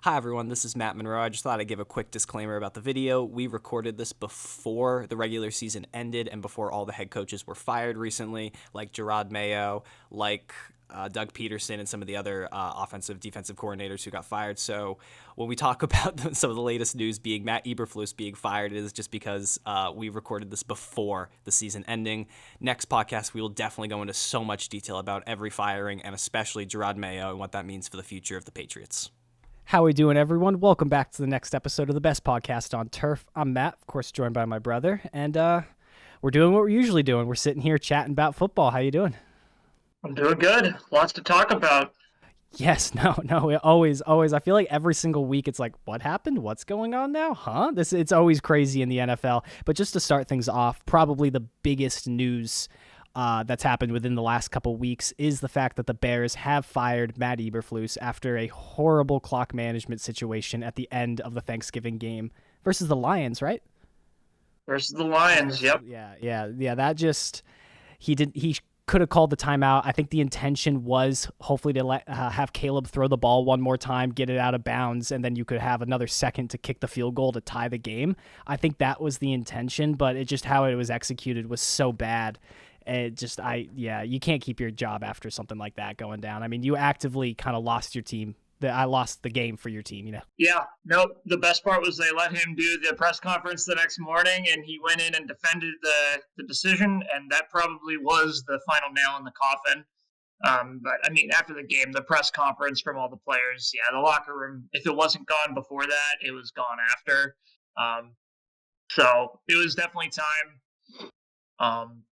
Hi everyone, this is Matt Monroe. I just thought I'd give a quick disclaimer about the video. We recorded this before the regular season ended and before all the head coaches were fired recently, like Gerard Mayo, like Doug Peterson, and some of the other offensive defensive coordinators who got fired. So when we talk about some of the latest news being Matt Eberflus being fired, it is just because we recorded this before the season ending. Next podcast, we will definitely go into so much detail about every firing and especially Gerard Mayo and what that means for the future of the Patriots. How we doing, everyone? Welcome back to the next episode of the best podcast on turf. I'm Matt, of course, joined by my brother, and we're doing what we're usually doing. We're sitting here chatting about football. How you doing? I'm doing good. Lots to talk about. Yes, no, always. I feel like every single week it's like, what happened? What's going on now? Huh? It's always crazy in the NFL. But just to start things off, probably the biggest news that's happened within the last couple weeks is the fact that the Bears have fired Matt Eberflus after a horrible clock management situation at the end of the Thanksgiving game versus the Lions, right? Versus the Lions, yep. Yeah. That just he could have called the timeout. I think the intention was hopefully to have Caleb throw the ball one more time, get it out of bounds, and then you could have another second to kick the field goal to tie the game. I think that was the intention, but it just how it was executed was so bad. You can't keep your job after something like that going down. I mean, you actively kind of lost your team. I lost the game for your team, you know? Yeah, no, the best part was they let him do the press conference the next morning, and he went in and defended the decision, and that probably was the final nail in the coffin. But, I mean, after the game, the press conference from all the players, yeah, the locker room, if it wasn't gone before that, it was gone after. So it was definitely time.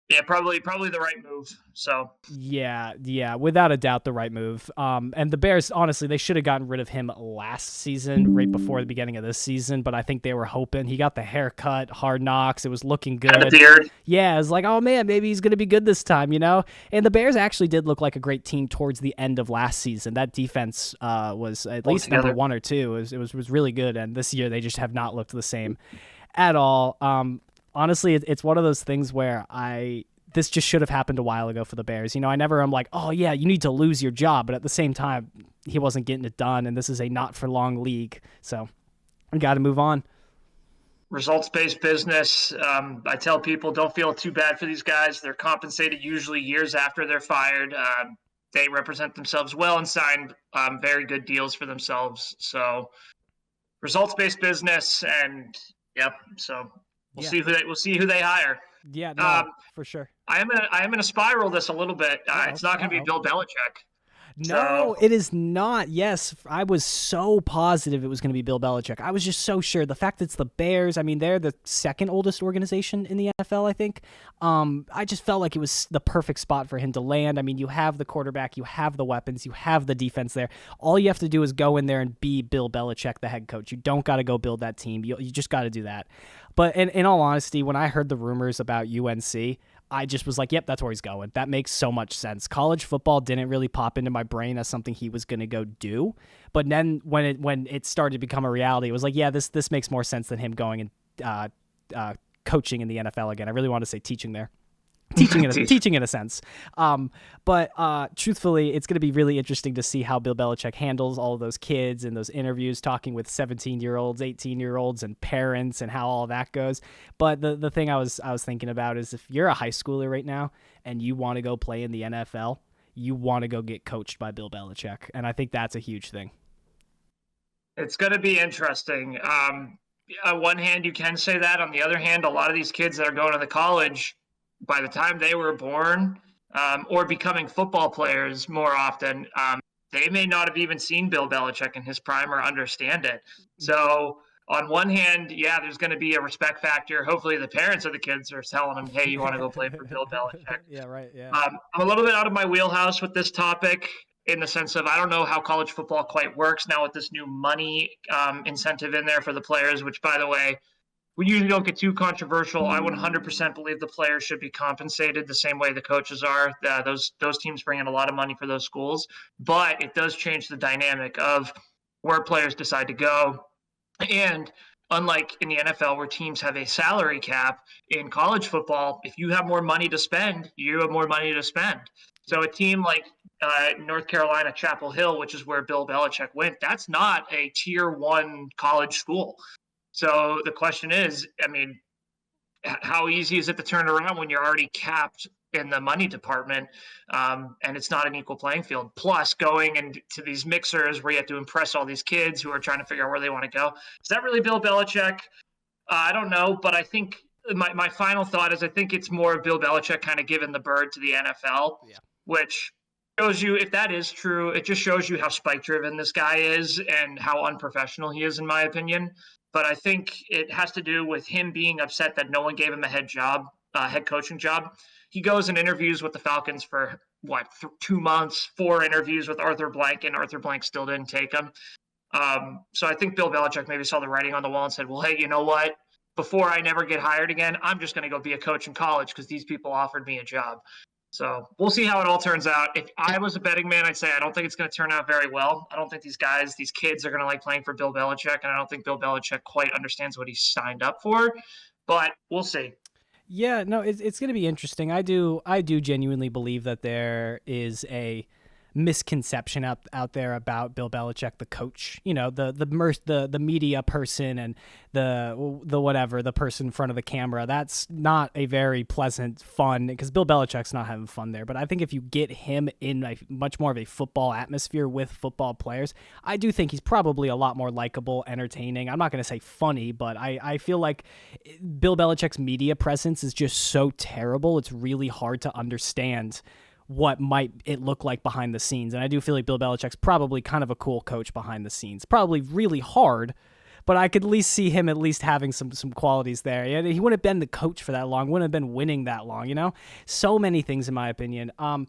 Yeah, probably the right move. So yeah, without a doubt, the right move. And the Bears, honestly, they should have gotten rid of him last season, right before the beginning of this season. But I think they were hoping he got the haircut, Hard Knocks. It was looking good. And the beard. Yeah, it was like, oh man, maybe he's gonna be good this time, you know. And the Bears actually did look like a great team towards the end of last season. That defense was at least number 1 or 2. It was really good. And this year they just have not looked the same at all. Honestly, it's one of those things where this just should have happened a while ago for the Bears. You know, I never am like, oh yeah, you need to lose your job. But at the same time, he wasn't getting it done, and this is a not-for-long league. So we got to move on. Results-based business. I tell people, don't feel too bad for these guys. They're compensated usually years after they're fired. They represent themselves well and signed very good deals for themselves. So results-based business, and yep. So we'll see who they hire. Yeah, no, for sure. I am gonna spiral this a little bit. It's not gonna be Bill Belichick. No, it is not. Yes, I was so positive it was going to be Bill Belichick. I was just so sure. The fact that it's the Bears, I mean, they're the second oldest organization in the NFL, I think. I just felt like it was the perfect spot for him to land. I mean, you have the quarterback, you have the weapons, you have the defense there. All you have to do is go in there and be Bill Belichick, the head coach. You don't got to go build that team. You just got to do that. But in all honesty, when I heard the rumors about UNC, I just was like, yep, that's where he's going. That makes so much sense. College football didn't really pop into my brain as something he was going to go do. But then when it started to become a reality, it was like, yeah, this makes more sense than him going and coaching in the NFL again. I really want to say teaching there. Teaching in a sense. But truthfully, it's going to be really interesting to see how Bill Belichick handles all of those kids and those interviews, talking with 17-year-olds, 18-year-olds, and parents, and how all that goes. But the thing I was thinking about is if you're a high schooler right now and you want to go play in the NFL, you want to go get coached by Bill Belichick, and I think that's a huge thing. It's going to be interesting. On one hand, you can say that. On the other hand, a lot of these kids that are going to the college, by the time they were born or becoming football players more often, they may not have even seen Bill Belichick in his prime or understand it. So on one hand, yeah, there's going to be a respect factor. Hopefully the parents of the kids are telling them, hey, you want to go play for Bill Belichick. Yeah, right. Yeah. I'm a little bit out of my wheelhouse with this topic in the sense of I don't know how college football quite works now with this new money incentive in there for the players, which, by the way, we usually don't get too controversial. I 100% believe the players should be compensated the same way the coaches are. Those teams bring in a lot of money for those schools, but it does change the dynamic of where players decide to go. And unlike in the NFL where teams have a salary cap, in college football, if you have more money to spend, you have more money to spend. So a team like North Carolina Chapel Hill, which is where Bill Belichick went, that's not a tier 1 college school. So the question is, I mean, how easy is it to turn around when you're already capped in the money department, and it's not an equal playing field? Plus, going into these mixers where you have to impress all these kids who are trying to figure out where they want to go. Is that really Bill Belichick? I don't know, but I think my final thought is I think it's more of Bill Belichick kind of giving the bird to the NFL, which shows you, if that is true, it just shows you how spike-driven this guy is and how unprofessional he is, in my opinion. But I think it has to do with him being upset that no one gave him a head coaching job. He goes and interviews with the Falcons for 2 months, 4 interviews with Arthur Blank, and Arthur Blank still didn't take him. So I think Bill Belichick maybe saw the writing on the wall and said, well, hey, you know what? Before I never get hired again, I'm just going to go be a coach in college because these people offered me a job. So we'll see how it all turns out. If I was a betting man, I'd say I don't think it's going to turn out very well. I don't think these kids are going to like playing for Bill Belichick, and I don't think Bill Belichick quite understands what he signed up for. But we'll see. Yeah, no, it's going to be interesting. I do genuinely believe that there is a misconception out there about Bill Belichick, the coach. You know, the media person and the person in front of the camera. That's not a very pleasant, fun, because Bill Belichick's not having fun there. But I think if you get him in a much more of a football atmosphere with football players, I do think he's probably a lot more likable, entertaining. I'm not going to say funny, but I feel like Bill Belichick's media presence is just so terrible. It's really hard to understand what might it look like behind the scenes. And I do feel like Bill Belichick's probably kind of a cool coach behind the scenes. Probably really hard, but I could at least see him at least having some qualities there. He wouldn't have been the coach for that long, wouldn't have been winning that long, you know? So many things in my opinion. I'm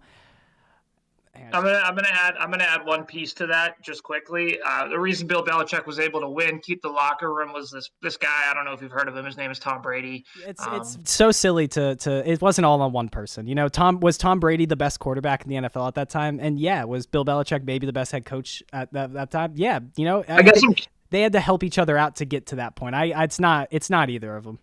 gonna add one piece to that just quickly. The reason Bill Belichick was able to keep the locker room, was this guy. I don't know if you've heard of him. His name is Tom Brady. It's so silly to it wasn't all on one person. You know, Tom Brady the best quarterback in the NFL at that time? And yeah, was Bill Belichick maybe the best head coach at that time? Yeah, you know, I guess they had to help each other out to get to that point. It's not either of them.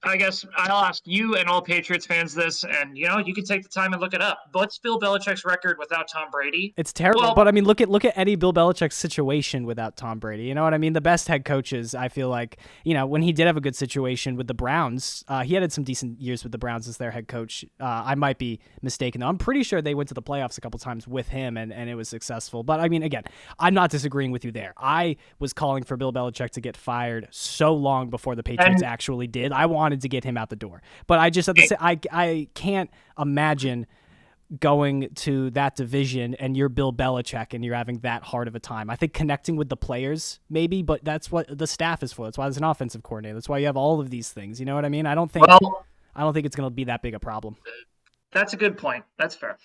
I guess I'll ask you and all Patriots fans this, and you can take the time and look it up. What's Bill Belichick's record without Tom Brady? It's terrible. Well, but I mean, look at any Bill Belichick's situation without Tom Brady. You know what I mean? The best head coaches, I feel like, when he did have a good situation with the Browns, he had some decent years with the Browns as their head coach. I might be mistaken though. I'm pretty sure they went to the playoffs a couple times with him, and it was successful. But I mean, again, I'm not disagreeing with you there. I was calling for Bill Belichick to get fired so long before the Patriots actually did. I wanted to get him out the door, but I just I can't imagine going to that division and you're Bill Belichick and you're having that hard of a time. I think connecting with the players maybe, but that's what the staff is for. That's why there's an offensive coordinator. That's why you have all of these things. You know what I mean? I don't think it's going to be that big a problem. That's a good point. That's fair.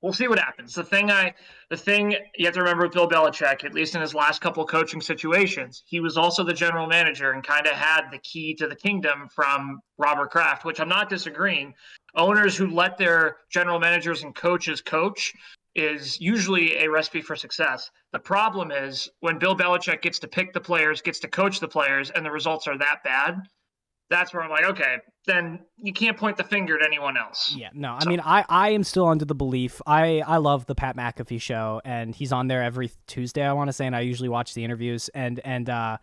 We'll see what happens. The thing you have to remember with Bill Belichick, at least in his last couple of coaching situations, he was also the general manager and kind of had the key to the kingdom from Robert Kraft, which I'm not disagreeing. Owners who let their general managers and coaches coach is usually a recipe for success. The problem is when Bill Belichick gets to pick the players, gets to coach the players, and the results are that bad. That's where I'm like, okay, then you can't point the finger at anyone else. Yeah, no, I mean, I am still under the belief. I love the Pat McAfee show, and he's on there every Tuesday, I want to say, and I usually watch the interviews. And Pat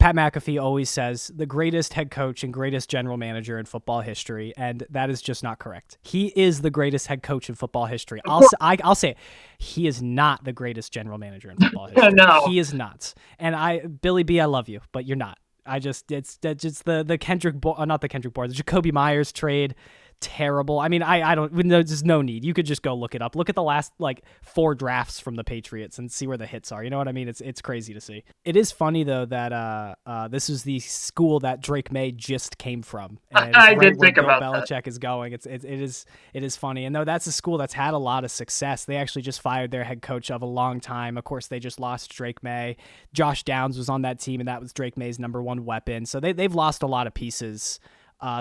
McAfee always says the greatest head coach and greatest general manager in football history, and that is just not correct. He is the greatest head coach in football history. I'll say it. He is not the greatest general manager in football history. No. He is not. And Billy B, I love you, but you're not. It's the Kendrick, not the Kendrick Bourne, the Jacoby Myers trade. Terrible. I mean, I don't, there's no need. You could just go look it up. Look at the last 4 drafts from the Patriots and see where the hits are. You know what I mean? It's crazy to see. It is funny though that this is the school that Drake May just came from. And I did think about Bill Belichick is going. It is funny. And though that's a school that's had a lot of success, they actually just fired their head coach of a long time. Of course, they just lost Drake May. Josh Downs was on that team, and that was Drake May's number one weapon. So they've lost a lot of pieces.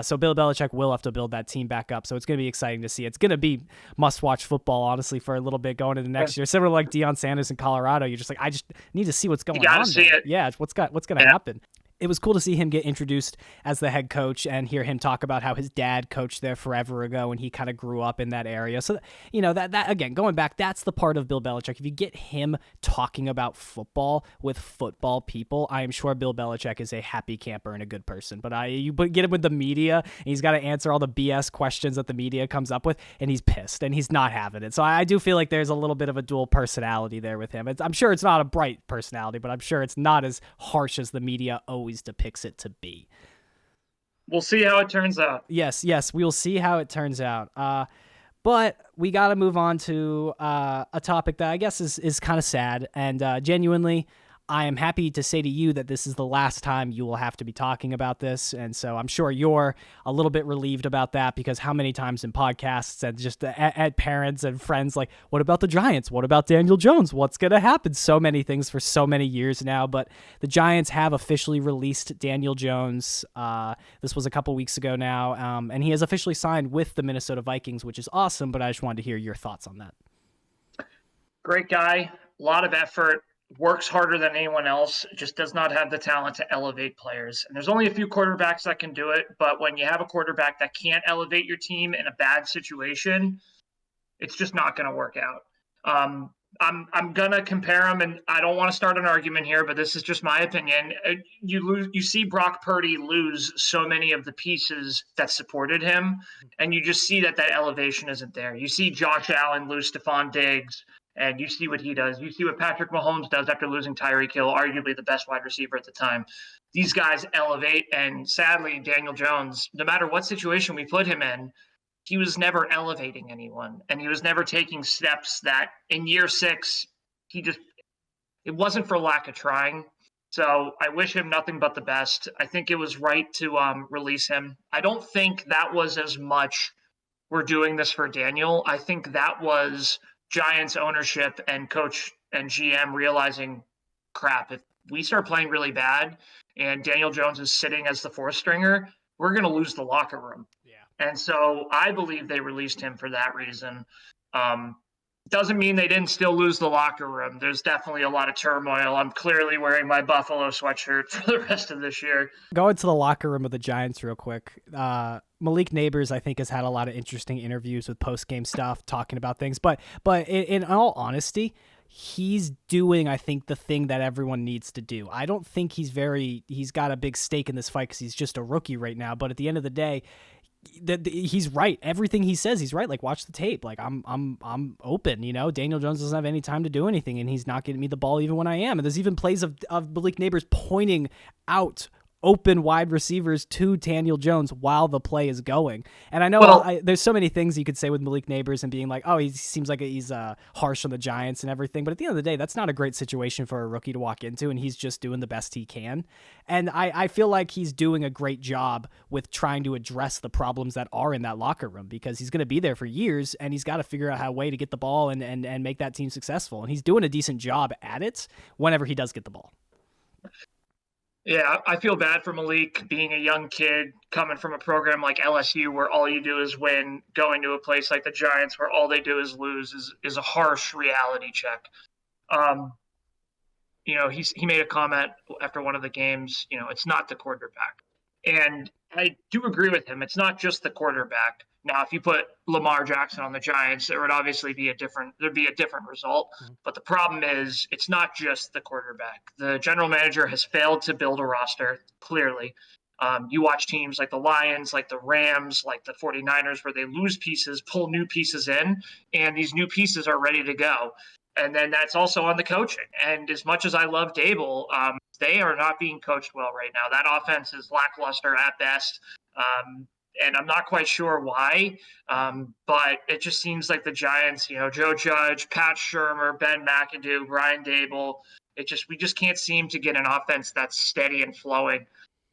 So Bill Belichick will have to build that team back up. So it's going to be exciting to see. It's going to be must-watch football, honestly, for a little bit going into next year. Similar like Deion Sanders in Colorado. You're just like, I just need to see what's going on. You got to see it. Yeah, what's going to happen. it was cool to see him get introduced as the head coach and hear him talk about how his dad coached there forever ago and he kind of grew up in that area. So, that again, going back, that's the part of Bill Belichick. If you get him talking about football with football people, I am sure Bill Belichick is a happy camper and a good person. But you get him with the media and he's got to answer all the BS questions that the media comes up with, and he's pissed and he's not having it. So I do feel like there's a little bit of a dual personality there with him. I'm sure it's not a bright personality, but I'm sure it's not as harsh as the media always depicts it to be. We'll see how it turns out. Yes, we will see how it turns out. But we got to move on to a topic that I guess is kind of sad, and genuinely, I am happy to say to you that this is the last time you will have to be talking about this. And so I'm sure you're a little bit relieved about that, because how many times in podcasts and just at parents and friends, like, what about the Giants? What about Daniel Jones? What's going to happen? So many things for so many years now, but the Giants have officially released Daniel Jones. This was a couple weeks ago now. And he has officially signed with the Minnesota Vikings, which is awesome. But I just wanted to hear your thoughts on that. Great guy, a lot of effort. Works harder than anyone else, just does not have the talent to elevate players. And there's only a few quarterbacks that can do it, but when you have a quarterback that can't elevate your team in a bad situation, it's just not going to work out. I'm going to compare him, and I don't want to start an argument here, but this is just my opinion. You see Brock Purdy lose so many of the pieces that supported him, and you just see that elevation isn't there. You see Josh Allen lose Stephon Diggs, and you see what he does. You see what Patrick Mahomes does after losing Tyreek Hill, arguably the best wide receiver at the time. These guys elevate, and sadly, Daniel Jones, no matter what situation we put him in, he was never elevating anyone, and he was never taking steps that in year 6, it wasn't for lack of trying. So I wish him nothing but the best. I think it was right to release him. I don't think that was as much we're doing this for Daniel. I think that was Giants ownership and coach and GM realizing, crap, if we start playing really bad and Daniel Jones is sitting as the 4th stringer, we're going to lose the locker room. Yeah. And so I believe they released him for that reason. Doesn't mean they didn't still lose the locker room. There's definitely a lot of turmoil. I'm clearly wearing my Buffalo sweatshirt for the rest of this year. Going to the locker room of the Giants real quick. Malik Neighbors, I think, has had a lot of interesting interviews with post-game stuff, talking about things. But in all honesty, he's doing, I think, the thing that everyone needs to do. I don't think he's got a big stake in this fight because he's just a rookie right now. But at the end of the day, he's right. Everything he says, he's right. Like, watch the tape. Like, I'm open. Daniel Jones doesn't have any time to do anything, and he's not getting me the ball even when I am. And there's even plays of Malik Neighbors pointing out open wide receivers to Daniel Jones while the play is going. And I know there's so many things you could say with Malik Neighbors and being like, oh, he seems like he's harsh on the Giants and everything. But at the end of the day, that's not a great situation for a rookie to walk into, and he's just doing the best he can. And I feel like he's doing a great job with trying to address the problems that are in that locker room, because he's going to be there for years, and he's got to figure out a way to get the ball and make that team successful. And he's doing a decent job at it whenever he does get the ball. Yeah, I feel bad for Malik being a young kid coming from a program like LSU where all you do is win, going to a place like the Giants where all they do is lose is a harsh reality check. He made a comment after one of the games, it's not the quarterback. And I do agree with him. It's not just the quarterback. Now, if you put Lamar Jackson on the Giants, there would obviously be a different result. Mm-hmm. But the problem is, it's not just the quarterback. The general manager has failed to build a roster, clearly. You watch teams like the Lions, like the Rams, like the 49ers, where they lose pieces, pull new pieces in, and these new pieces are ready to go. And then that's also on the coaching. And as much as I love Dable, they are not being coached well right now. That offense is lackluster at best. And I'm not quite sure why, but it just seems like the Giants, Joe Judge, Pat Shurmur, Ben McAdoo, Brian Dable, we just can't seem to get an offense that's steady and flowing.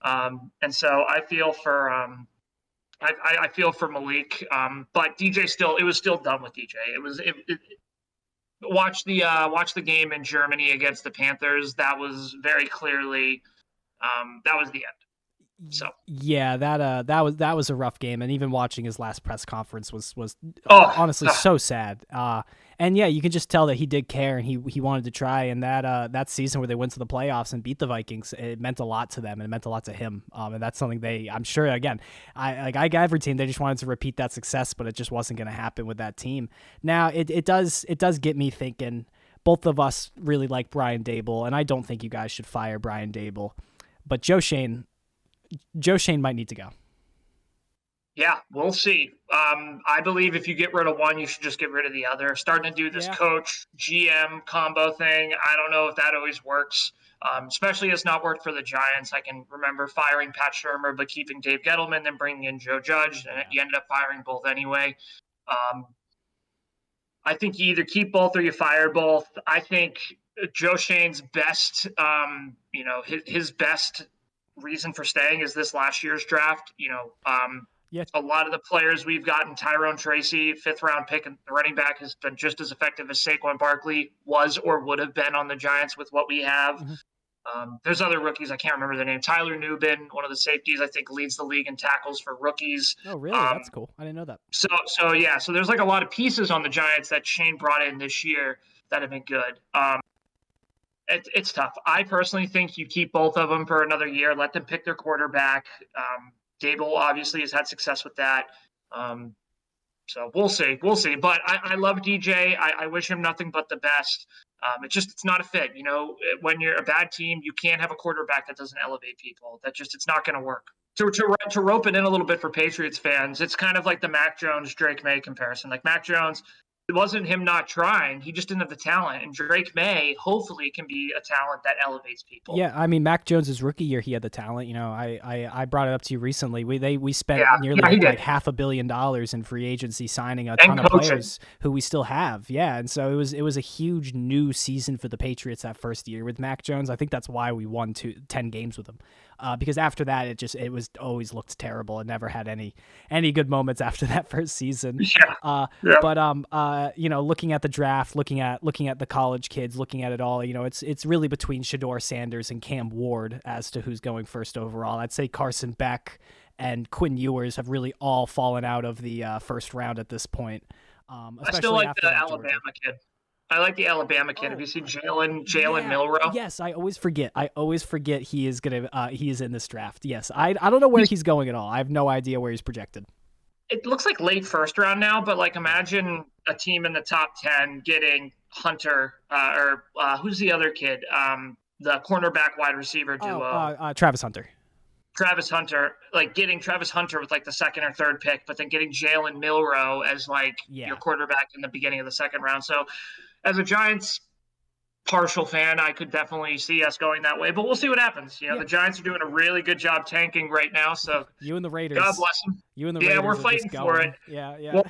And so I feel for I feel for Malik, but DJ it was still done with DJ. Watch the game in Germany against the Panthers. That was very clearly that was the end. So Yeah, that was a rough game, and even watching his last press conference was honestly oh, so sad. And yeah, you can just tell that he did care and he wanted to try. And that season where they went to the playoffs and beat the Vikings, it meant a lot to them and it meant a lot to him. And that's something I'm sure again, I got every team, they just wanted to repeat that success, but it just wasn't going to happen with that team. Now it does get me thinking. Both of us really like Brian Daboll, and I don't think you guys should fire Brian Daboll, but Joe Schoen might need to go. Yeah, we'll see. I believe if you get rid of one, you should just get rid of the other. Starting to do this coach GM combo thing, I don't know if that always works. Especially it's not worked for the Giants. I can remember firing Pat Shurmur but keeping Dave Gettleman, then bringing in Joe Judge, and you ended up firing both anyway. I think you either keep both or you fire both. I think Joe Schoen's best, his best reason for staying is this last year's draft. A lot of the players we've gotten, Tyrone Tracy, 5th-round pick and the running back, has been just as effective as Saquon Barkley was or would have been on the Giants with what we have. Mm-hmm. There's other rookies. I can't remember the name. Tyler Nubin, one of the safeties, I think leads the league in tackles for rookies. Oh, really? That's cool. I didn't know that. So there's like a lot of pieces on the Giants that Shane brought in this year that have been good. It's tough. I personally think you keep both of them for another year. Let them pick their quarterback. Daboll obviously has had success with that. So we'll see. But I love DJ. I wish him nothing but the best. It's not a fit. When you're a bad team, you can't have a quarterback that doesn't elevate people. It's not going to work. To rope it in a little bit for Patriots fans, it's kind of like the Mac Jones, Drake May comparison. Like Mac Jones, it wasn't him not trying. He just didn't have the talent. And Drake May, hopefully, can be a talent that elevates people. Yeah, I mean, Mac Jones' rookie year, he had the talent. I brought it up to you recently. We spent nearly like $500 million in free agency signing a ton of players who we still have. Yeah, and so it was a huge new season for the Patriots that first year with Mac Jones. I think that's why we won 10 games with him. Because after that, it was always looked terrible. It never had any good moments after that first season. But looking at the draft, looking at the college kids, looking at it all, it's really between Shedeur Sanders and Cam Ward as to who's going first overall. I'd say Carson Beck and Quinn Ewers have really all fallen out of the first round at this point. I still like the Alabama kid. I like the Alabama kid. Have you seen Jalen Milroe? Yes, I always forget he is in this draft. Yes, I don't know where he's going at all. I have no idea where he's projected. It looks like late first round now, but like imagine a team in the top 10 getting Hunter or who's the other kid? The cornerback wide receiver duo. Travis Hunter. Travis Hunter, like getting Travis Hunter with like the second or third pick, but then getting Jalen Milroe as like your quarterback in the beginning of the second round. So as a Giants partial fan, I could definitely see us going that way, but we'll see what happens. The Giants are doing a really good job tanking right now. So you and the Raiders, God bless them. You and the Raiders, we're fighting for it. Yeah. Well,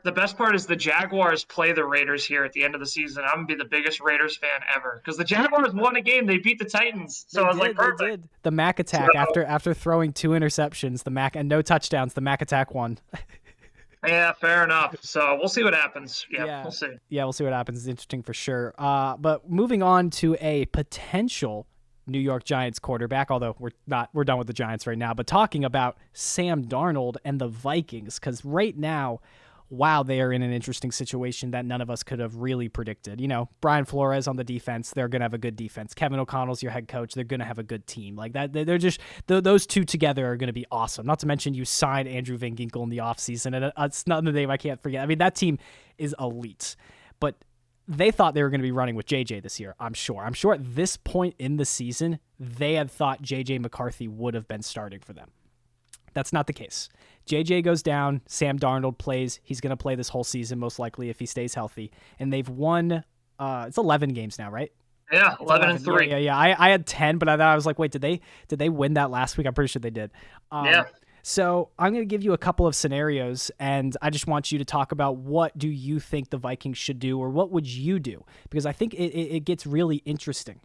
the best part is the Jaguars play the Raiders here at the end of the season. I'm gonna be the biggest Raiders fan ever because the Jaguars won a game. They beat the Titans, so I was like, perfect. The Mac attack after throwing 2 interceptions, the Mac and no touchdowns, the Mac attack won. Yeah, fair enough. So we'll see what happens. Yeah, we'll see. Yeah, we'll see what happens. It's interesting for sure. But moving on to a potential New York Giants quarterback, although we're done with the Giants right now, but talking about Sam Darnold and the Vikings, because right now, wow, they are in an interesting situation that none of us could have really predicted. Brian Flores on the defense, they're going to have a good defense. Kevin O'Connell's your head coach, they're going to have a good team. Like that, they're just, those two together are going to be awesome. Not to mention you signed Andrew Van Ginkel in the offseason, and it's not the name I can't forget. I mean, that team is elite. But they thought they were going to be running with JJ this year, I'm sure. I'm sure at this point in the season, they had thought JJ McCarthy would have been starting for them. That's not the case. JJ goes down. Sam Darnold plays. He's going to play this whole season, most likely, if he stays healthy. And they've won, it's 11 games now, right? Yeah, 11-3. Yeah. I had 10, but I was like, wait, did they win that last week? I'm pretty sure they did. So I'm going to give you a couple of scenarios, and I just want you to talk about what do you think the Vikings should do, or what would you do? Because I think it gets really interesting.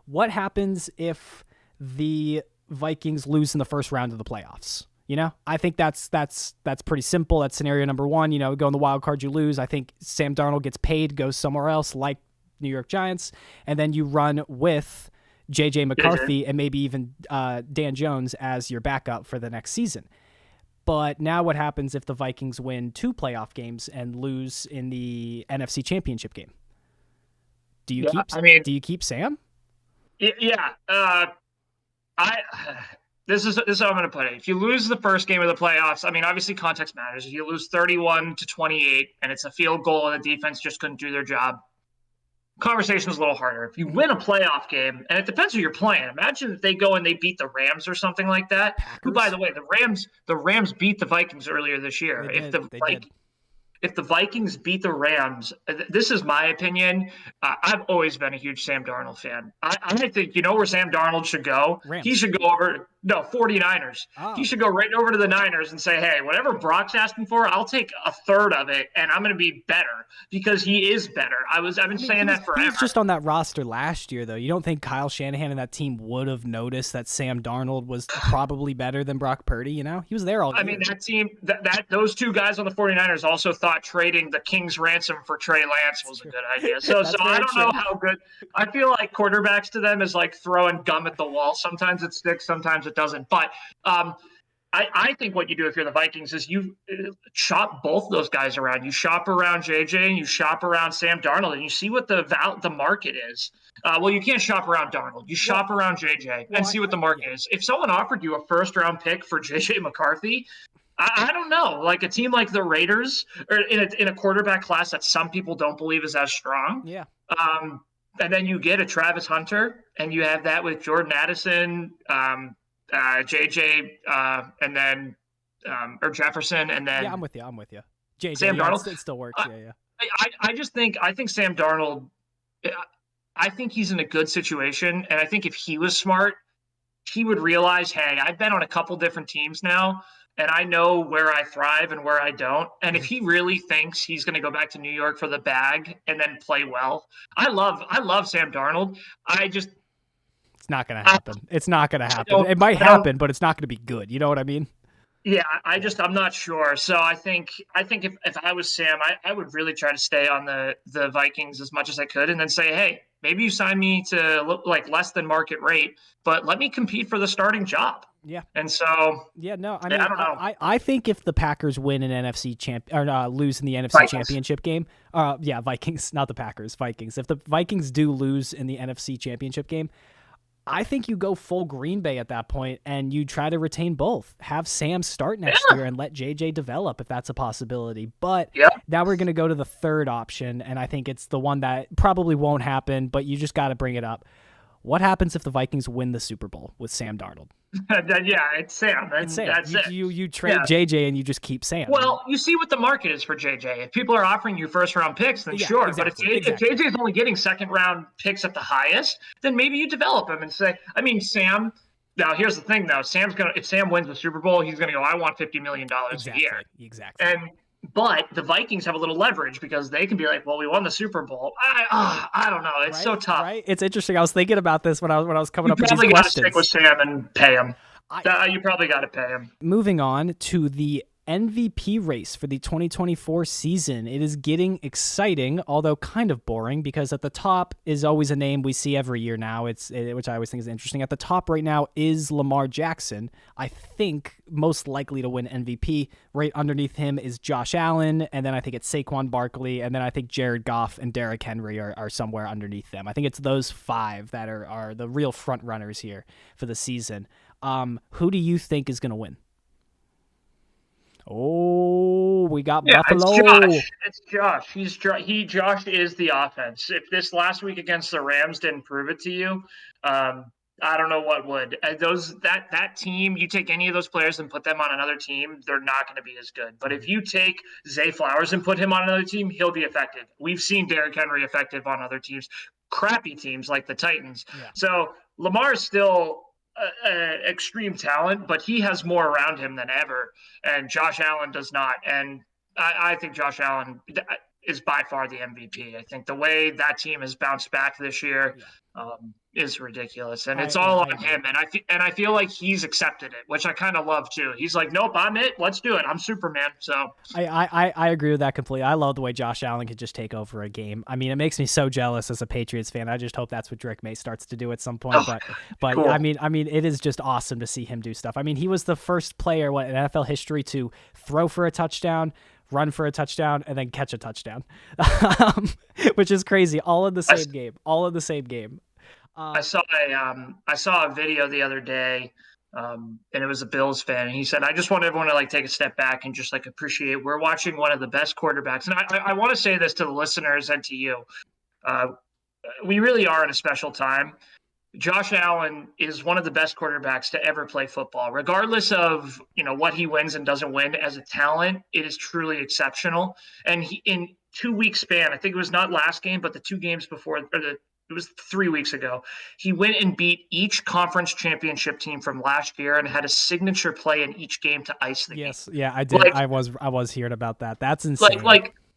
What happens if the Vikings lose in the first round of the playoffs? I think that's pretty simple. That's scenario number one. Go in the wild card, you lose. I think Sam Darnold gets paid, goes somewhere else like New York Giants, and then you run with JJ McCarthy and maybe even Dan Jones as your backup for the next season. But now what happens if the Vikings win 2 playoff games and lose in the NFC Championship game? Do you keep Sam? Yeah. This is how I'm going to put it. If you lose the first game of the playoffs, I mean, obviously context matters. If you lose 31-28 and it's a field goal and the defense just couldn't do their job, conversation is a little harder. If you win a playoff game, and it depends who you're playing. Imagine if they go and they beat the Rams or something like that. Packers? Who, by the way, the Rams beat the Vikings earlier this year. If the Vikings beat the Rams, this is my opinion. I've always been a huge Sam Darnold fan. I think, where Sam Darnold should go? Rams. He should go over – 49ers. Oh. He should go right over to the Niners and say, hey, whatever Brock's asking for, I'll take a third of it, and I'm going to be better because he is better. I've been saying that forever. He was just on that roster last year, though. You don't think Kyle Shanahan and that team would have noticed that Sam Darnold was probably better than Brock Purdy, He was there all year. I mean, that team, those two guys on the 49ers also thought trading the King's ransom for Trey Lance was a good idea. So I don't know how good. I feel like quarterbacks to them is like throwing gum at the wall. Sometimes it sticks, sometimes it doesn't. But I think what you do if you're the Vikings is you shop both those guys around. You shop around JJ and you shop around Sam Darnold, and you see what the market is. Well, you can't shop around Darnold. You shop around JJ and see what the market is. If someone offered you a first-round pick for JJ McCarthy, I don't know, like a team like the Raiders, or in a quarterback class that some people don't believe is as strong. Yeah. And then you get a Travis Hunter, and you have that with Jordan Addison, JJ, and then or Jefferson, and then I'm with you. JJ, Sam Darnold. It still works. I think Sam Darnold. I think he's in a good situation, and I think if he was smart, he would realize, hey, I've been on a couple different teams now, and I know where I thrive and where I don't. And if he really thinks he's going to go back to New York for the bag and then play well, I love Sam Darnold. It's not going to happen. It's not going to happen. It might happen, but it's not going to be good. You know what I mean? Yeah, I'm not sure. So I think if I was Sam, I would really try to stay on the Vikings as much as I could, and then say, hey, maybe you sign me to look like less than market rate, but let me compete for the starting job. Yeah. And so I don't know. I think if the Packers win an NFC lose in the NFC Vikings. Championship game, Vikings, not the Packers, Vikings. If the Vikings do lose in the NFC Championship game, I think you go full Green Bay at that point and you try to retain both. Have Sam start next year and let JJ develop if that's a possibility. But now we're going to go to the third option, and I think it's the one that probably won't happen, but you just got to bring it up. What happens if the Vikings win the Super Bowl with Sam Darnold? It's Sam. That's it. You trade JJ and you just keep Sam. Well, you see what the market is for JJ. If people are offering you first-round picks, then sure. Exactly, but if JJ is only getting second-round picks at the highest, then maybe you develop him and say, Sam. Now, here's the thing, though. If Sam wins the Super Bowl, he's gonna go, I want $50 million a year. Exactly. But the Vikings have a little leverage because they can be like, well, we won the Super Bowl. I don't know. It's so tough. Right? It's interesting. I was thinking about this when I was coming up with these questions. You probably got to stick with Sam and pay him. You probably got to pay him. Moving on to the MVP race for the 2024 season. It is getting exciting, although kind of boring, because at the top is always a name we see every year now, which I always think is interesting. At the top right now is Lamar Jackson, I think most likely to win MVP. Right underneath him is Josh Allen, and then I think it's Saquon Barkley, and then I think Jared Goff and Derrick Henry are somewhere underneath them. I think it's those 5 that are the real front runners here for the season. Who do you think is going to win? Oh, we got Buffalo. It's Josh. Josh is the offense. If this last week against the Rams didn't prove it to you, I don't know what would. That team, you take any of those players and put them on another team, they're not going to be as good. But if you take Zay Flowers and put him on another team, he'll be effective. We've seen Derrick Henry effective on other teams, crappy teams like the Titans. Yeah. So Lamar is still extreme talent, but he has more around him than ever, and Josh Allen does not. And I think Josh Allen is by far the MVP. I think the way that team has bounced back this year, is ridiculous, and it's I all on agree. him. And I feel like he's accepted it, which I kind of love too. He's like, nope, I'm it. Let's do it. I'm Superman. So I agree with that completely. I love the way Josh Allen could just take over a game. I mean, it makes me so jealous as a Patriots fan. I just hope that's what Drake May starts to do at some point. But cool. I mean, it is just awesome to see him do stuff. I mean, he was the first player in NFL history to throw for a touchdown, run for a touchdown, and then catch a touchdown, which is crazy. All in the same game. All in the same game. I saw a video the other day, and it was a Bills fan, and he said, "I just want everyone to like take a step back and just like appreciate we're watching one of the best quarterbacks." And I want to say this to the listeners and to you, we really are in a special time. Josh Allen is one of the best quarterbacks to ever play football, regardless of what he wins and doesn't win. As a talent, it is truly exceptional. And he, in 2 weeks span, I think it was not last game, but the 2 games before, it was 3 weeks ago, he went and beat each conference championship team from last year and had a signature play in each game to ice the game. Yes, yeah, I did. I was hearing about that. That's insane.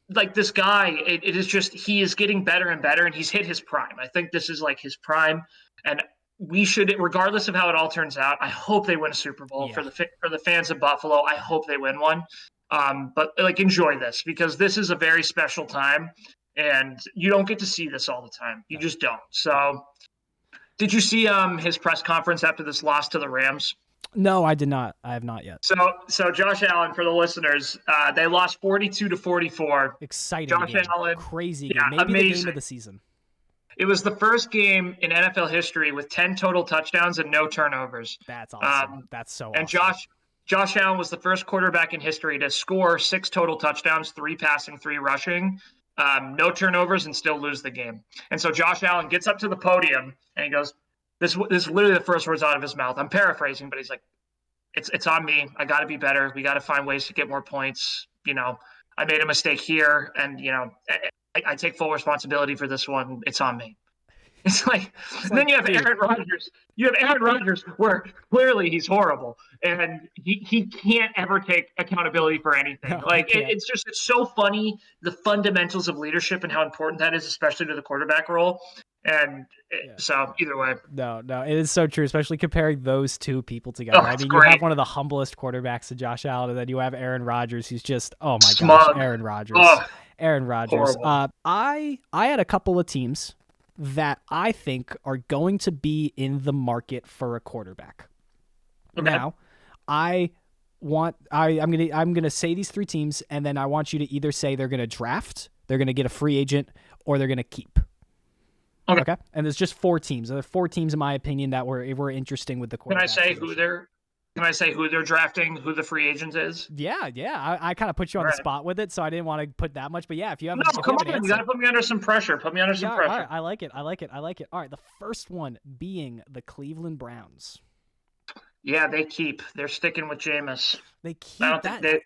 Like this guy, it is just, he is getting better and better, and he's hit his prime. I think this is like his prime, and we should, regardless of how it all turns out, I hope they win a Super Bowl. For the fans of Buffalo. I hope they win one. But like, enjoy this, because this is a very special time. And you don't get to see this all the time. You just don't. So did you see his press conference after this loss to the Rams? No, I did not. I have not yet. So Josh Allen, for the listeners, they lost 42-44. Exciting Josh game. Allen. Crazy game. Yeah, Maybe amazing. the game of the season. It was the first game in NFL history with 10 total touchdowns and no turnovers. That's awesome. That's so awesome. And Josh Allen was the first quarterback in history to score 6 total touchdowns, 3 passing, 3 rushing. No turnovers, and still lose the game. And so Josh Allen gets up to the podium and he goes, this is literally the first words out of his mouth. I'm paraphrasing, but he's like, it's on me. I got to be better. We got to find ways to get more points. I made a mistake here, and I take full responsibility for this one. It's on me. It's like, then you have Aaron Rodgers. You have Aaron Rodgers, where clearly he's horrible, and he can't ever take accountability for anything. No, it's so funny, the fundamentals of leadership and how important that is, especially to the quarterback role. And so either way. No, it is so true, especially comparing those two people together. I mean, great. You have one of the humblest quarterbacks in Josh Allen, and then you have Aaron Rodgers, who's just, oh my Smug. gosh, Aaron Rodgers. Aaron Rodgers. Horrible. I had a couple of teams that I think are going to be in the market for a quarterback. Okay. Now, I'm gonna say these 3 teams, and then I want you to either say they're gonna draft, they're gonna get a free agent, or they're gonna keep. Okay. And there's just 4 teams. There are 4 teams, in my opinion, that were interesting with the quarterback. Can I say who they're drafting, who the free agent is? Yeah. I kind of put you on the spot with it, so I didn't want to put that much. But yeah, if you have you got to put me under some pressure. All right, I like it. I like it. All right, the first one being the Cleveland Browns. Yeah, they keep. They're sticking with Jameis. They keep I don't that. think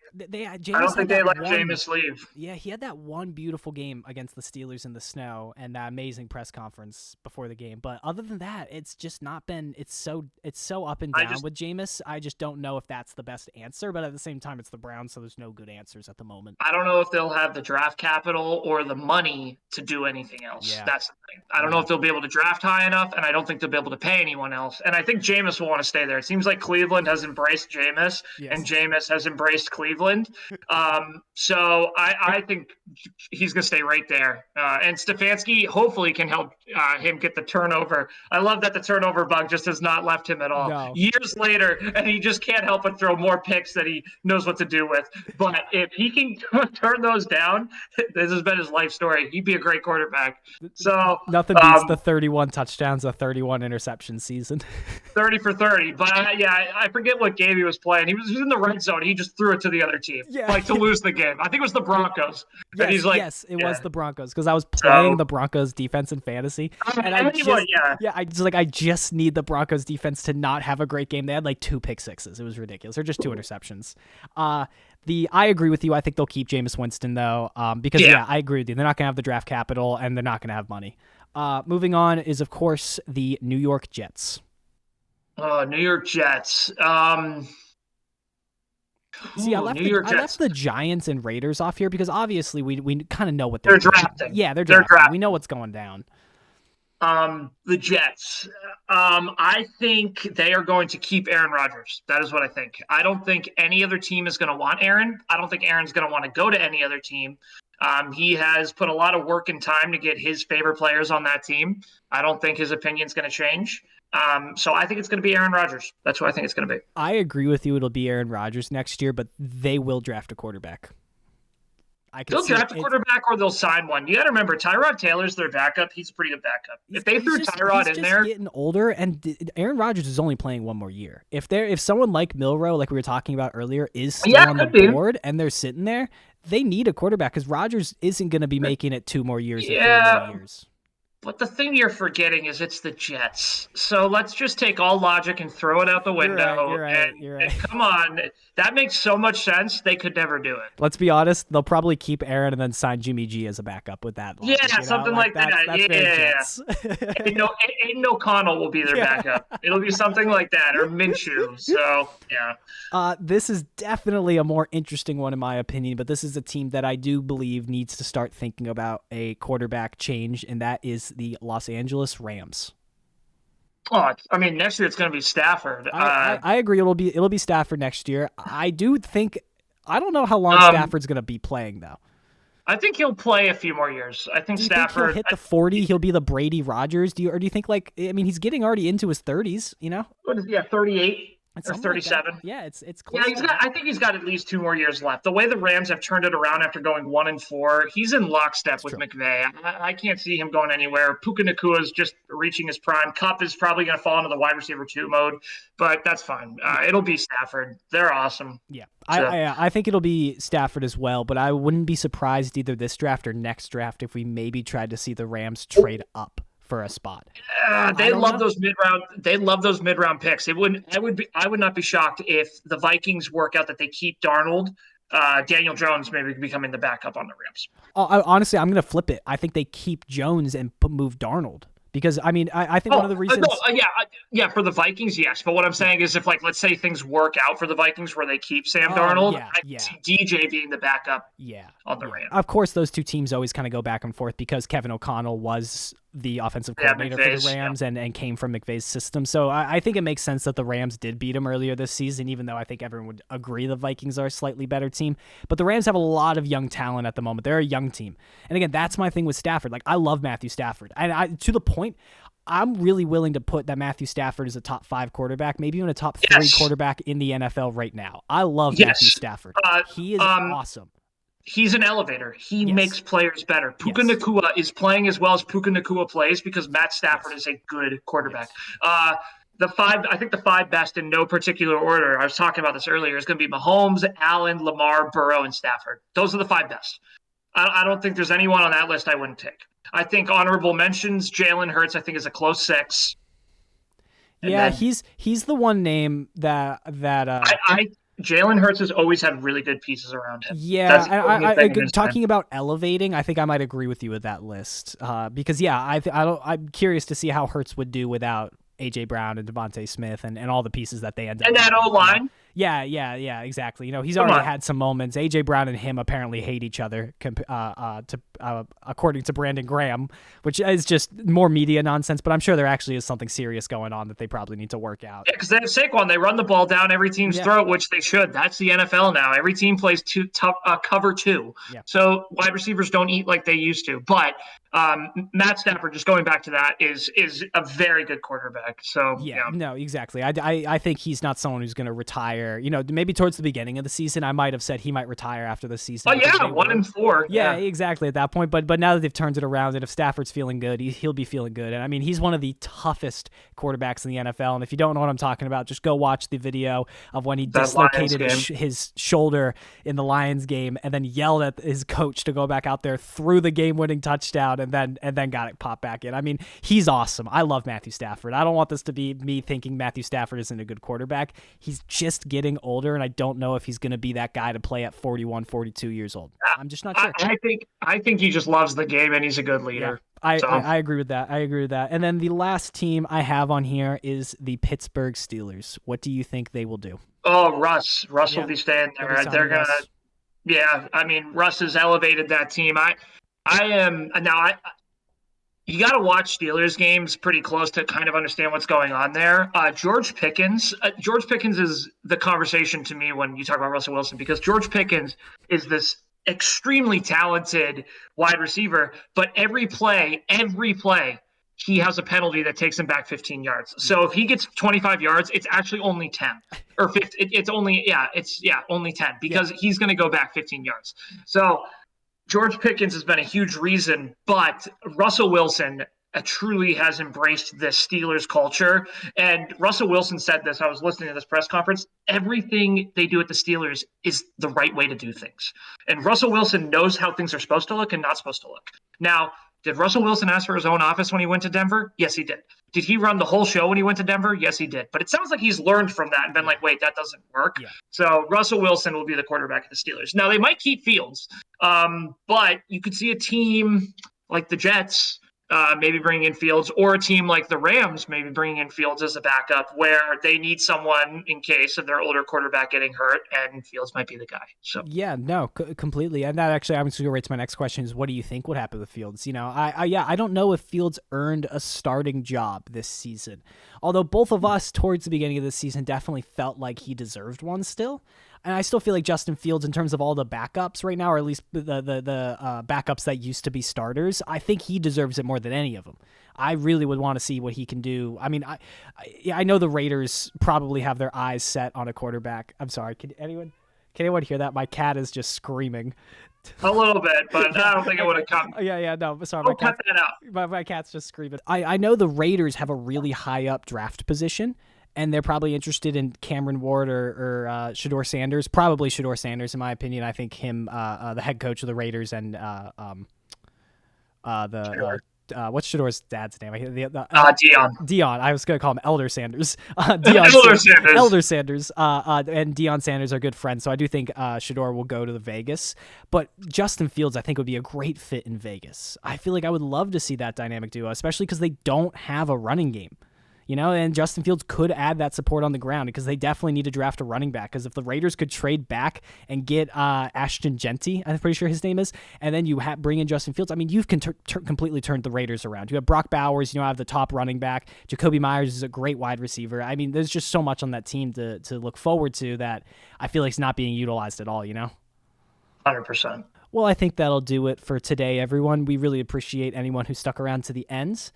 I don't think they let Jameis leave. Yeah, he had that one beautiful game against the Steelers in the snow and that amazing press conference before the game. But other than that, it's just not been. It's so up and down with Jameis. I just don't know if that's the best answer. But at the same time, it's the Browns, so there's no good answers at the moment. I don't know if they'll have the draft capital or the money to do anything else. Yeah. That's the thing. I don't know if they'll be able to draft high enough, and I don't think they'll be able to pay anyone else. And I think Jameis will want to stay there. It seems like Cleveland has embraced Jameis, and Jameis has embraced Cleveland. So I think he's going to stay right there. And Stefanski hopefully can help him get the turnover. I love that the turnover bug just has not left him at all. No. Years later, and he just can't help but throw more picks that he knows what to do with. But if he can turn those down, this has been his life story. He'd be a great quarterback. So nothing beats the 31 touchdowns, a 31 interception season. 30 for 30. But I forget what game he was playing. He was in the red zone. He just threw it to the other team, to lose the game. I think it was the Broncos. Yes, and he's like, yes, it was the Broncos, because I was playing the Broncos defense in fantasy, and I just need the Broncos defense to not have a great game. They had like 2 pick sixes. It was ridiculous. They're just 2 interceptions. I agree with you. I think they'll keep Jameis Winston though, because I agree with you. They're not gonna have the draft capital, and they're not gonna have money. Moving on is of course the New York Jets. New York Jets. See, I left the Giants and Raiders off here because obviously we kind of know what they're drafting. Yeah, they're drafting. We know what's going down. The Jets. I think they are going to keep Aaron Rodgers. That is what I think. I don't think any other team is going to want Aaron. I don't think Aaron's going to want to go to any other team. He has put a lot of work and time to get his favorite players on that team. I don't think his opinion's going to change. So I think it's going to be Aaron Rodgers. That's what I think it's going to be. I agree with you. It'll be Aaron Rodgers next year, but they will draft a quarterback. They'll draft a quarterback or they'll sign one. You got to remember, Tyrod Taylor's their backup. He's a pretty good backup. If they threw Tyrod in there, getting older, and Aaron Rodgers is only playing one more year. If someone like Milroe, like we were talking about earlier, is still on the board and they're sitting there, they need a quarterback because Rodgers isn't going to be making it 2 more years. Yeah. 3 more years. But the thing you're forgetting is it's the Jets. So let's just take all logic and throw it out the window. You're right. Come on. That makes so much sense. They could never do it. Let's be honest. They'll probably keep Aaron and then sign Jimmy G as a backup with that. Logic, something like that. That's Aiden O'Connell will be their backup. It'll be something like that, or Minshew. So, yeah. This is definitely a more interesting one in my opinion, but this is a team that I do believe needs to start thinking about a quarterback change, and that is the Los Angeles Rams. Oh, I mean, next year it's going to be Stafford. I agree. It'll be Stafford next year. I don't know how long Stafford's going to be playing though. I think he'll play a few more years. I think Stafford he'll hit the 40. He'll be the Brady Rodgers. Do you think he's getting already into his 30s? You know? What is 38? Or 37. Like yeah, it's close. Yeah, I think he's got at least 2 more years left. The way the Rams have turned it around after going 1-4, he's in lockstep with McVay. I can't see him going anywhere. Puka Nacua is just reaching his prime. Kupp is probably going to fall into the wide receiver 2 mode, but that's fine. It'll be Stafford. They're awesome. Yeah, I think it'll be Stafford as well, but I wouldn't be surprised either this draft or next draft if we maybe tried to see the Rams trade up for a spot. They love those mid-round. They love those mid-round picks. I would not be shocked if the Vikings work out that they keep Darnold. Daniel Jones maybe becoming the backup on the Rams. Honestly, I'm going to flip it. I think they keep Jones and move Darnold. Because, I mean, I think one of the reasons... yeah, for the Vikings, yes. But what I'm saying is if, let's say things work out for the Vikings where they keep Sam Darnold, I can see DJ being the backup on the Rams. Of course, those two teams always kind of go back and forth because Kevin O'Connell was the offensive coordinator for the Rams and came from McVay's system. So I think it makes sense that the Rams did beat him earlier this season, even though I think everyone would agree the Vikings are a slightly better team. But the Rams have a lot of young talent at the moment. They're a young team. And again, that's my thing with Stafford. I love Matthew Stafford. And to the point, I'm really willing to put that Matthew Stafford is a top 5 quarterback, maybe even a top 3 quarterback in the NFL right now. I love Matthew Stafford. He is awesome. He's an elevator. He makes players better. Puka Nacua is playing as well as Puka Nacua plays because Matt Stafford is a good quarterback. I think the 5 best in no particular order, I was talking about this earlier, is going to be Mahomes, Allen, Lamar, Burrow, and Stafford. Those are the 5 best. I don't think there's anyone on that list I wouldn't take. I think honorable mentions, Jalen Hurts, I think is a close 6. And he's the one name that Jalen Hurts has always had really good pieces around him. Yeah, talking about elevating, I think I might agree with you with that list. Because I'm curious to see how Hurts would do without A.J. Brown and Devontae Smith and all the pieces that they end up. And that O-line. Yeah, exactly. He's already had some moments. A.J. Brown and him apparently hate each other, according to Brandon Graham, which is just more media nonsense, but I'm sure there actually is something serious going on that they probably need to work out. Yeah, because they have Saquon. They run the ball down every team's throat, which they should. That's the NFL now. Every team plays cover 2. Yeah. So wide receivers don't eat like they used to. But Matt Stafford, just going back to that, is a very good quarterback. So no, exactly. I think he's not someone who's going to retire. Maybe towards the beginning of the season, I might have said he might retire after the season. 1-4. Yeah, exactly at that point. But now that they've turned it around, and if Stafford's feeling good, he'll be feeling good. And I mean, he's one of the toughest quarterbacks in the NFL. And if you don't know what I'm talking about, just go watch the video of when he dislocated his shoulder in the Lions game, and then yelled at his coach to go back out there, threw the game-winning touchdown, and then got it popped back in. I mean, he's awesome. I love Matthew Stafford. I don't want this to be me thinking Matthew Stafford isn't a good quarterback. He's just getting older, and I don't know if he's going to be that guy to play at 41, 42 years old. I'm just not sure. I think he just loves the game, and he's a good leader. Yeah, I agree with that. And then the last team I have on here is the Pittsburgh Steelers. What do you think they will do? Oh, Russ will be staying there. They're going to – I mean, Russ has elevated that team. You got to watch Steelers games pretty close to kind of understand what's going on there. George Pickens is the conversation to me when you talk about Russell Wilson, because George Pickens is this extremely talented wide receiver, but every play, he has a penalty that takes him back 15 yards. So if he gets 25 yards, it's actually only 10 or 50. It's only 10 because he's going to go back 15 yards. So George Pickens has been a huge reason, but Russell Wilson truly has embraced this Steelers culture. And Russell Wilson said this. I was listening to this press conference. Everything they do at the Steelers is the right way to do things. And Russell Wilson knows how things are supposed to look and not supposed to look. Now, did Russell Wilson ask for his own office when he went to Denver? Yes, he did. Did he run the whole show when he went to Denver? Yes, he did. But it sounds like he's learned from that and been like, wait, that doesn't work. Yeah. So Russell Wilson will be the quarterback of the Steelers. Now, they might keep Fields, but you could see a team like the Jets maybe bringing in Fields, or a team like the Rams maybe bringing in Fields as a backup where they need someone in case of their older quarterback getting hurt, and Fields might be the guy. So yeah, no, completely. And that actually, I'm just going to go right to my next question is, what do you think would happen with Fields? You know, I don't know if Fields earned a starting job this season, although both of us towards the beginning of the season definitely felt like he deserved one still. And I still feel like Justin Fields, in terms of all the backups right now, or at least the backups that used to be starters, I think he deserves it more than any of them. I really would want to see what he can do. I mean, I know the Raiders probably have their eyes set on a quarterback. I'm sorry. Can anyone hear that? My cat is just screaming. A little bit, but I don't think it would have come. Yeah, no, sorry. I'll cut that out. My cat's just screaming. I know the Raiders have a really high up draft position, and they're probably interested in Cameron Ward or Shedeur Sanders. Probably Shedeur Sanders, in my opinion. I think him, the head coach of the Raiders, and what's Shedeur's dad's name? Deion. I was going to call him Elder Sanders. Elder Sanders. And Deion Sanders are good friends, so I do think Shedeur will go to the Vegas. But Justin Fields, I think, would be a great fit in Vegas. I feel like I would love to see that dynamic duo, especially because they don't have a running game. You know, and Justin Fields could add that support on the ground because they definitely need to draft a running back. Because if the Raiders could trade back and get Ashton Genty, I'm pretty sure his name is, and then you bring in Justin Fields, I mean, you've completely turned the Raiders around. You have Brock Bowers, you know, have the top running back. Jacoby Myers is a great wide receiver. I mean, there's just so much on that team to look forward to that I feel like it's not being utilized at all, you know? 100%. Well, I think that'll do it for today, everyone. We really appreciate anyone who stuck around to the end.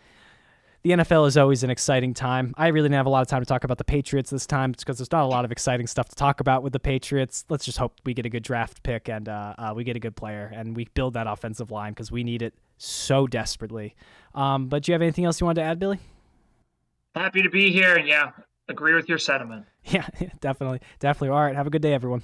The NFL is always an exciting time. I really didn't have a lot of time to talk about the Patriots this time because there's not a lot of exciting stuff to talk about with the Patriots. Let's just hope we get a good draft pick and we get a good player and we build that offensive line because we need it so desperately. But do you have anything else you wanted to add, Billy? Happy to be here, and agree with your sentiment. Yeah, definitely. All right, have a good day, everyone.